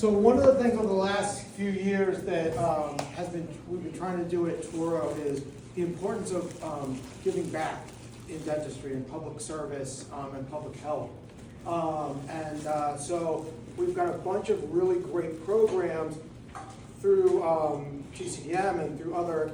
So one of the things over the last few years that we've been trying to do at Touro is the importance of giving back in dentistry and public service and public health. So we've got a bunch of really great programs through TCDM and through other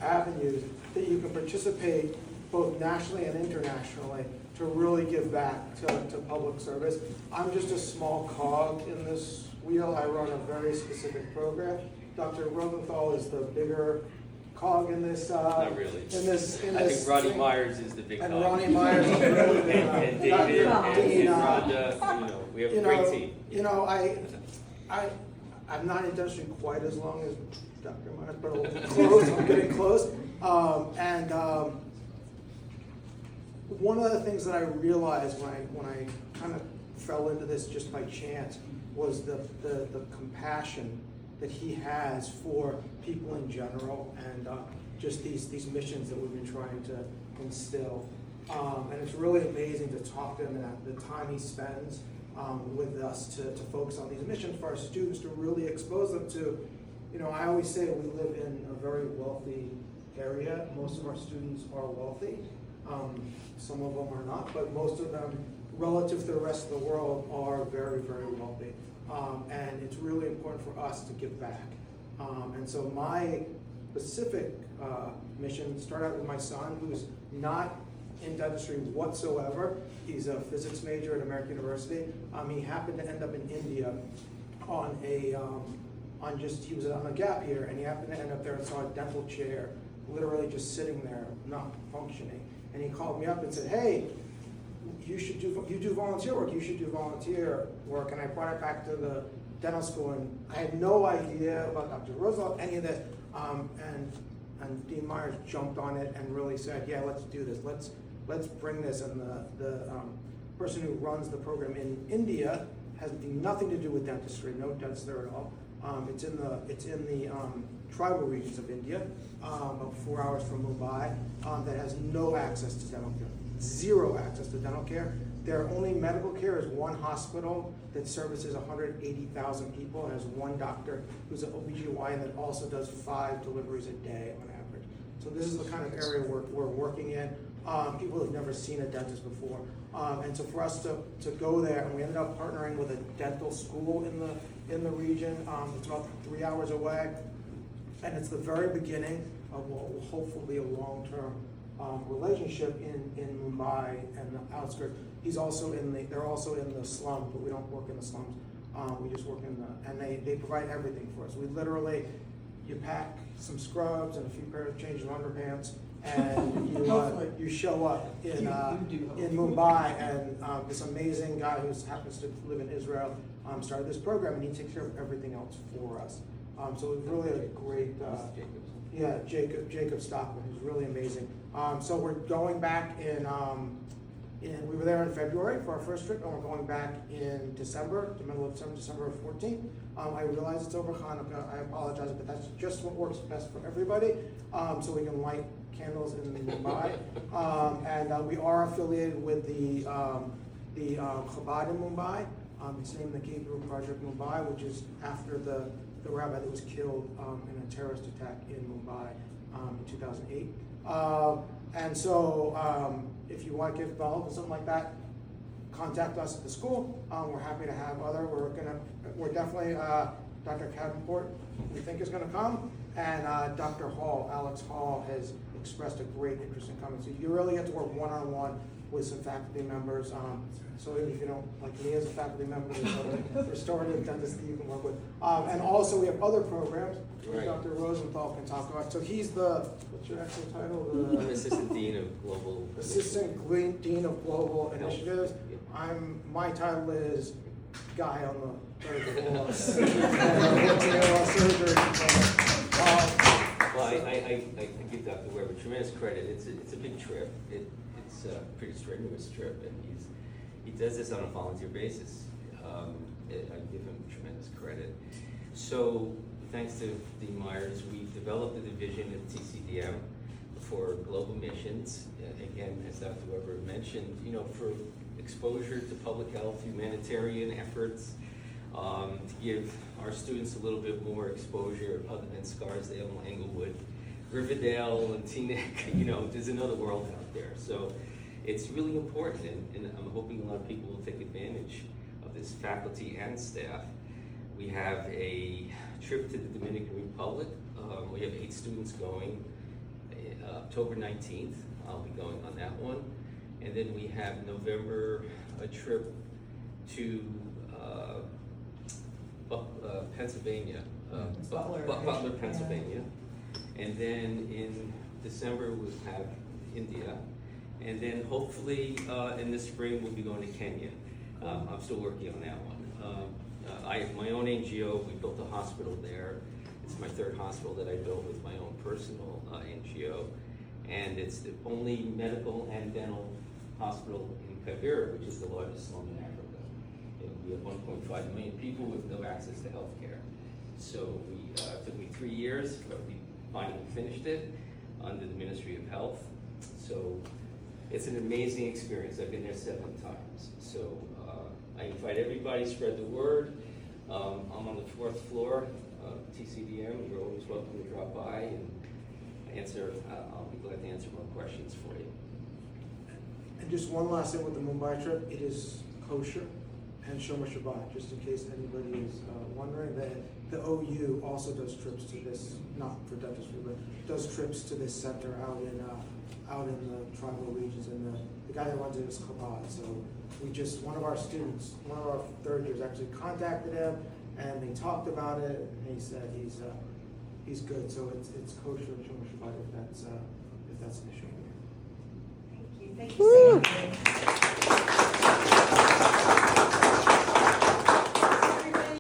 avenues that you can participate both nationally and internationally to really give back to public service. I'm just a small cog in this wheel. I run a very specific program. Dr. Rosenthal is the bigger cog in this. Not really. I think Ronnie Myers is the big cog. And Ronnie Myers is really big. And David and Rhonda, we have a great team. I'm not in dentistry quite as long as Dr. Myers, but I'm close. I'm getting close. One of the things that I realized when I kind of fell into this just by chance was the compassion that he has for people in general and just these missions that we've been trying to instill. And it's really amazing to talk to him and the time he spends with us to focus on these missions for our students, to really expose them to, I always say we live in a very wealthy area. Most of our students are wealthy. Some of them are not, but most of them, relative to the rest of the world, are very, very wealthy. And it's really important for us to give back. And so my specific mission started out with my son, who's not in dentistry whatsoever. He's a physics major at American University. He happened to end up in India he was on a gap year, and he happened to end up there and saw a dental chair literally just sitting there, not functioning. And he called me up and said, hey, you do volunteer work, you should do volunteer work. And I brought it back to the dental school, and I had no idea about Dr. Roosevelt, any of this. And Dean Myers jumped on it and really said, yeah, let's do this. Let's bring this. And the person who runs the program in India has nothing to do with dentistry, no dentists there at all. It's in the tribal regions of India, about 4 hours from Mumbai, that has no access to dental care, zero access to dental care. Their only medical care is one hospital that services 180,000 people and has one doctor who's an OBGYN that also does 5 deliveries a day on average. So this is the kind of area we're working in. People who have never seen a dentist before. And so for us to go there, and we ended up partnering with a dental school in the region. It's about 3 hours away. And it's the very beginning of what will hopefully be a long-term relationship in Mumbai and the outskirts. They're also in the slums, but we don't work in the slums. We just work and they provide everything for us. You pack some scrubs and a few pairs of changes of underpants, and you show up in Mumbai, and this amazing guy who happens to live in Israel started this program, and he takes care of everything else for us. So it was really a great, Jacob Stockman, who's really amazing. So we're going back we were there in February for our first trip, and we're going back in December, the middle of December 14th. I realize it's over Hanukkah, I apologize, but that's just what works best for everybody, so we can light candles in Mumbai. And we are affiliated with the Chabad in Mumbai. It's named the Gabriel Project Mumbai, which is after the rabbi that was killed in a terrorist attack in Mumbai in 2008. And so if you want to get involved in something like that, contact us at the school. We're happy to have we're definitely, Dr. Cavenport, we think is gonna come, and Dr. Hall, Alex Hall, has expressed a great interest in coming. So you really get to work one-on-one with some faculty members. So even if you don't like me as a faculty member, there's other restorative dentists that you can work with. And also we have other programs that Dr. Rosenthal can talk about. So he's what's your actual title? I'm Assistant Dean of Global Dean of Global Initiatives. My title is guy on the third floor. Surgery. Well, I give Dr. Weber tremendous credit. It's a big trip. It's a pretty strenuous trip, and he does this on a volunteer basis. I give him tremendous credit. So thanks to Dean Myers, we've developed a division at TCDM for global missions. Again, as Dr. Weber mentioned, for exposure to public health, humanitarian efforts, To give our students a little bit more exposure other than Scarsdale, Englewood, Riverdale, and Teaneck. You know, there's another world out there. So it's really important, and I'm hoping a lot of people will take advantage of this, faculty and staff. We have a trip to the Dominican Republic. We have 8 students going. October 19th, I'll be going on that one. And then we have November, a trip to Pennsylvania, Butler, Pennsylvania. And then in December we'll have India. And then hopefully in the spring we'll be going to Kenya. I'm still working on that one. I have my own NGO. We built a hospital there. It's my 3rd hospital that I built with my own personal NGO. And it's the only medical and dental hospital in Kibera, which is the largest slum in Africa. We have 1.5 million people with no access to health care. So it took me 3 years, but we finally finished it under the Ministry of Health. So it's an amazing experience. I've been there 7 times. So I invite everybody, spread the word. I'm on the 4th floor of TCDM. You're always welcome to drop by and answer. I'll be glad to answer more questions for you. And just one last thing with the Mumbai trip, it is kosher and Shomer Shabbat, just in case anybody is wondering. That the OU also does trips to this, not for dentistry, but does trips to this center out in the tribal regions, and the guy that runs it is Chabad. So one of our students, one of our 3rd years actually contacted him, and they talked about it, and he said he's good. So it's kosher and Shomer Shabbat if that's an issue. Thank you so